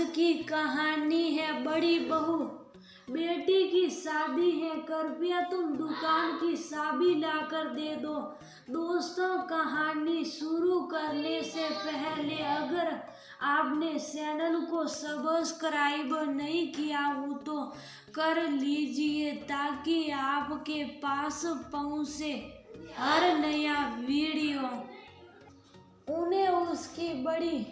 की कहानी है बड़ी बहू बेटी की शादी है, कृपया तुम दुकान की चाबी लाकर दे दो। दोस्तों, कहानी शुरू करने से पहले अगर आपने चैनल को सब्सक्राइब नहीं किया हो तो कर लीजिए ताकि आपके पास पहुंचे हर नया वीडियो। उन्हें उसकी बड़ी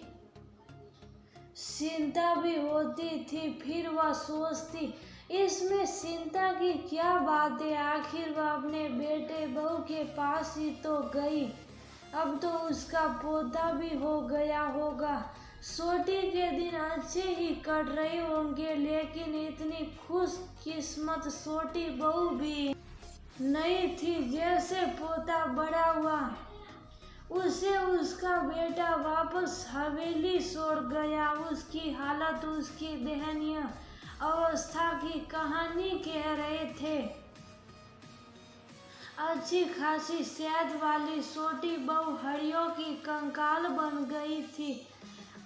चिंता भी होती थी, फिर वह सोचती इसमें चिंता की क्या बात है, आखिर वह अपने बेटे बहू के पास ही तो गई, अब तो उसका पोता भी हो गया होगा। छोटी के दिन अच्छे ही कट रहे होंगे, लेकिन इतनी खुशकिस्मत छोटी बहू भी नहीं थी। जैसे पोता बड़ा हुआ उसे उसका बेटा वापस हवेली छोड़ गया। उसकी हालत, उसकी दयनीय अवस्था की कहानी कह रहे थे। अच्छी खासी सेहत वाली छोटी बहू हड्डियों की कंकाल बन गई थी।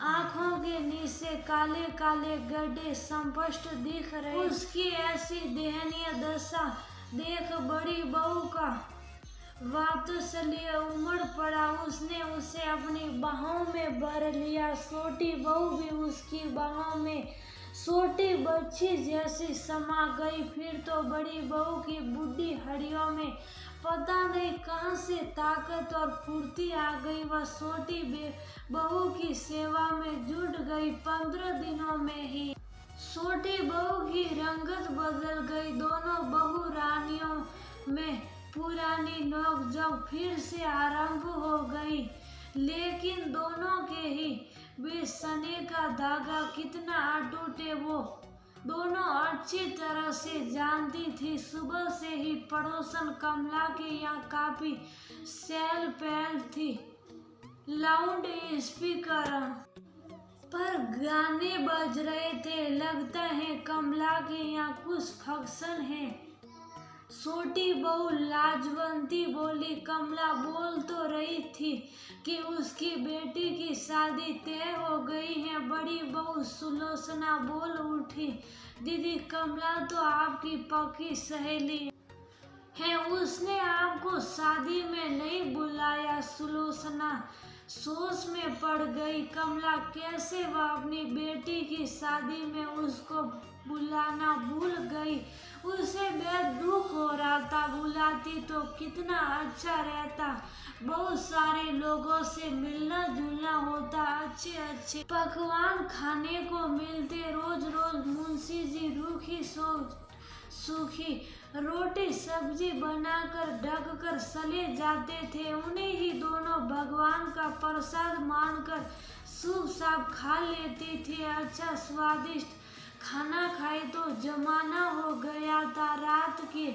आंखों के नीचे काले काले गड्ढे स्पष्ट दिख रहे। उसकी ऐसी दयनीय दशा देख बड़ी बहू का वात्सल्य उमड़ पड़ा। उसने उसे अपनी बाहों में भर लिया। छोटी बहू भी उसकी बाहों में छोटी बच्ची जैसी समा गई। फिर तो बड़ी बहू की बूढ़ी हड्डियों में पता नहीं कहां से ताकत और फुर्ती आ गई। वह छोटी बहू की सेवा में जुट गई। 15 दिनों में ही छोटी बहू की रंगत बदल गई। दोनों बहू रानियों में पुरानी नोक-झोंक फिर से आरंभ हो गई, लेकिन दोनों के ही बीच स्नेह का धागा कितना अटूट है वो दोनों अच्छी तरह से जानती थी। सुबह से ही पड़ोसन कमला के यहाँ काफी चहल पहल थी। लाउड स्पीकर पर गाने बज रहे थे। लगता है कमला के यहाँ कुछ फंक्शन है। छोटी बहू लाजवंती बोली। कमला बोल तो रही थी कि उसकी बेटी की शादी तय हो गई है। बड़ी बहू सुलोचना बोल उठी, दीदी कमला तो आपकी पक्की सहेली है, उसने आपको शादी में नहीं बुलाया। सुलोचना सोच में पड़ गई। कमला कैसे वह अपनी बेटी की शादी में उसको बुलाना भूल गई। उसे बेहद दुख हो रहा था। बुलाती तो कितना अच्छा रहता, बहुत सारे लोगों से मिलना जुलना होता, अच्छे अच्छे पकवान खाने को मिलते। रोज रोज मुंशी जी रूखी सूखी रोटी सब्जी बनाकर ढक कर चले जाते थे। उन्हें ही दोनों भगवान का प्रसाद मानकर शुभ शाप खा लेती थी। अच्छा स्वादिष्ट खाना खाए तो जमाना हो गया था। रात के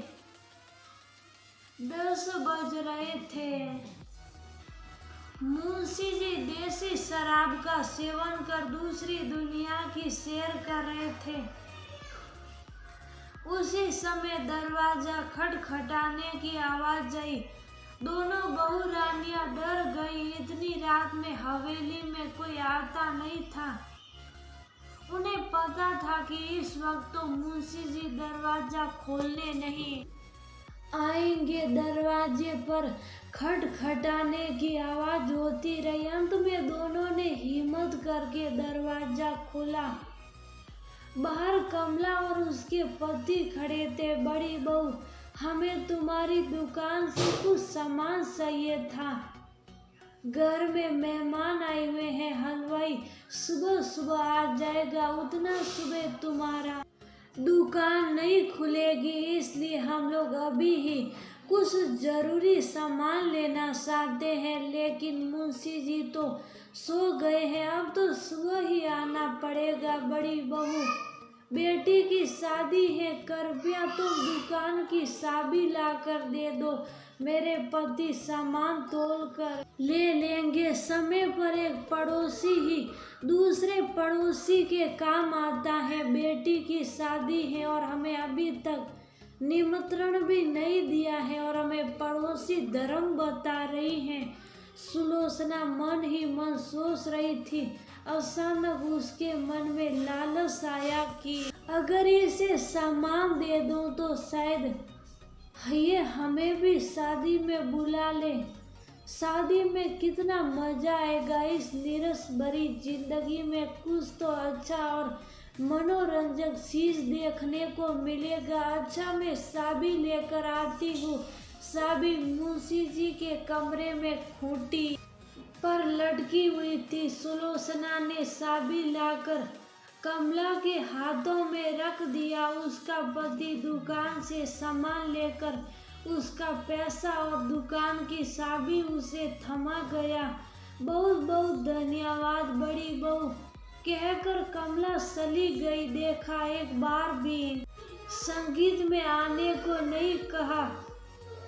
10 बज रहे थे। मुंशी जी देसी शराब का सेवन कर दूसरी दुनिया की सैर कर रहे थे। उसी समय दरवाजा खटखटाने की आवाज आई। दोनों बहू रानियां डर गई। इतनी रात में हवेली में कोई आता नहीं था। उन्हें पता था कि इस वक्त तो मुंशी जी दरवाजा खोलने नहीं आएंगे। दरवाजे पर खटखटाने की आवाज होती रही। अंत में दोनों ने हिम्मत करके दरवाजा खोला। बाहर कमला और उसके पति खड़े थे। बड़ी बहू, हमें तुम्हारी दुकान से कुछ सामान चाहिए था। घर में मेहमान आए हुए हैं। हलवाई सुबह सुबह आ जाएगा। उतना सुबह तुम्हारा दुकान नहीं खुलेगी, इसलिए हम लोग अभी ही कुछ जरूरी सामान लेना चाहते हैं। लेकिन मुंशी जी तो सो गए हैं, अब तो सुबह ही आना पड़ेगा। बड़ी बहू, बेटी की शादी है, कृपया तुम दुकान की चाबी लाकर दे दो। मेरे पति सामान तोल कर ले लेंगे। समय पर एक पड़ोसी ही दूसरे पड़ोसी के काम आता है। बेटी की शादी है और हमें अभी तक निमंत्रण भी नहीं दिया है और हमें पड़ोसी धर्म बता रही हैं। सुलोचना मन ही मन सोच रही थी। अचानक उसके मन में लालच आया कि अगर इसे सामान दे दूं तो शायद ये हमें भी शादी में बुला ले। शादी में कितना मजा आएगा। इस नीरस भरी जिंदगी में कुछ तो अच्छा और मनोरंजक चीज देखने को मिलेगा। अच्छा, मैं चाबी लेकर आती हूँ। चाबी मुंशी जी के कमरे में खूंटी पर लटकी हुई थी। सुलोचना ने चाबी लाकर कमला के हाथों में रख दिया। उसका पति दुकान से सामान लेकर उसका पैसा और दुकान की चाबी उसे थमा गया। बहुत बहुत धन्यवाद बड़ी बहू, कहकर कमला चली गई। देखा, एक बार भी संगीत में आने को नहीं कहा।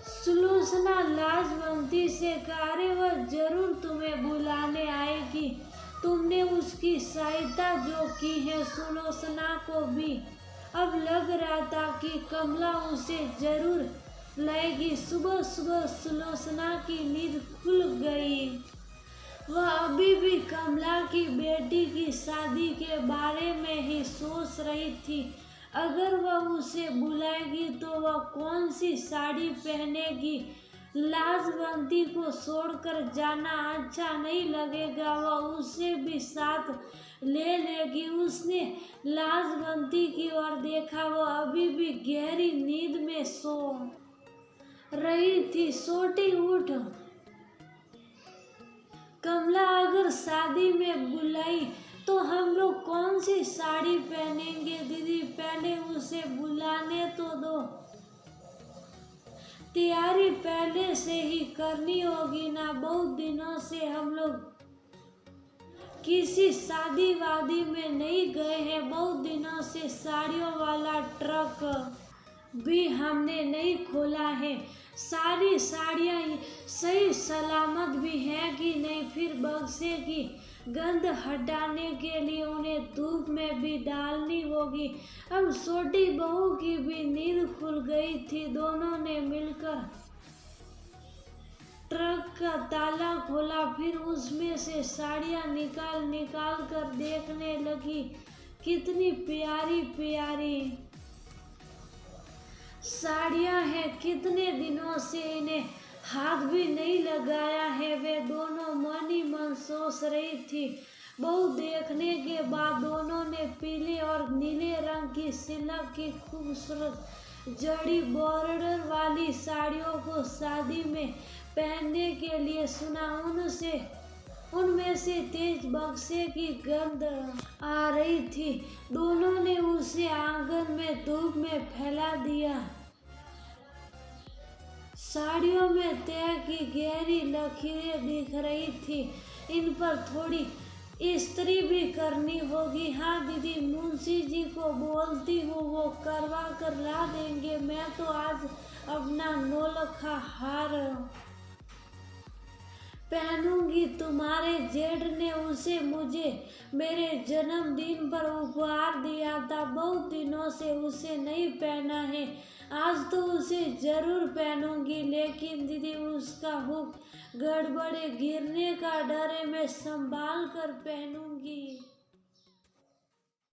सुलोचना लाजवंती से कहा, अरे वह जरूर तुम्हें बुलाने आएगी। तुमने उसकी सहायता जो की है। सुलोचना को भी अब लग रहा था कि कमला उसे जरूर लाएगी। सुबह सुबह सुलोचना की नींद खुल गई। वह अभी भी कमला की बेटी की शादी के बारे में ही सोच रही थी। अगर वह उसे बुलाएगी तो वह कौन सी साड़ी पहनेगी। लाजवंती को छोड़कर जाना अच्छा नहीं लगेगा। वह उसे भी साथ ले लेगी। उसने लाजवंती की ओर देखा। वह अभी भी गहरी नींद में सो रही थी। छोटी उठ, कमला अगर शादी में बुलाई तो हम लोग कौन सी साड़ी पहनेंगे। दीदी पहले उसे बुलाने तो दो। तैयारी पहले से ही करनी होगी ना। बहुत दिनों से हम लोग किसी शादी वादी में नहीं गए हैं। बहुत दिनों से साड़ियों वाला ट्रक भी हमने नहीं खोला है। सारी साड़ियाँ सही सलामत भी हैं कि नहीं। फिर बक्से की गंध हटाने के लिए उन्हें धूप में भी डालनी होगी। अब छोटी बहू की भी नींद खुल गई थी। दोनों ने मिलकर ट्रक का ताला खोला। फिर उसमें से साड़ियाँ निकाल कर देखने लगी। कितनी प्यारी प्यारी साड़ियाँ हैं। कितने दिनों से इन्हें हाथ भी नहीं लगाया है। वे दोनों मन ही मन सोच रही थी। बहुत देखने के बाद दोनों ने पीले और नीले रंग की सिल्क की खूबसूरत जड़ी बॉर्डर वाली साड़ियों को शादी में पहनने के लिए सुना। उनमें से तेज बक्से की गंध आ रही थी। दोनों ने उसे आंगन में धूप में फैला दिया। साड़ियों में तय की गहरी लकीरें दिख रही थी। इन पर थोड़ी इस्त्री भी करनी होगी। हाँ दीदी, मुंशी जी को बोलती हूँ, वो करवा कर ला देंगे। मैं तो आज अपना नौलखा हार पहनूंगी। तुम्हारे जेठ ने उसे मुझे मेरे जन्मदिन पर उपहार दिया था। बहुत दिनों से उसे नहीं पहना है। आज तो उसे जरूर पहनूंगी। लेकिन दीदी, उसका हुक गड़बड़े, गिरने का डर है। मैं संभाल कर पहनूंगी।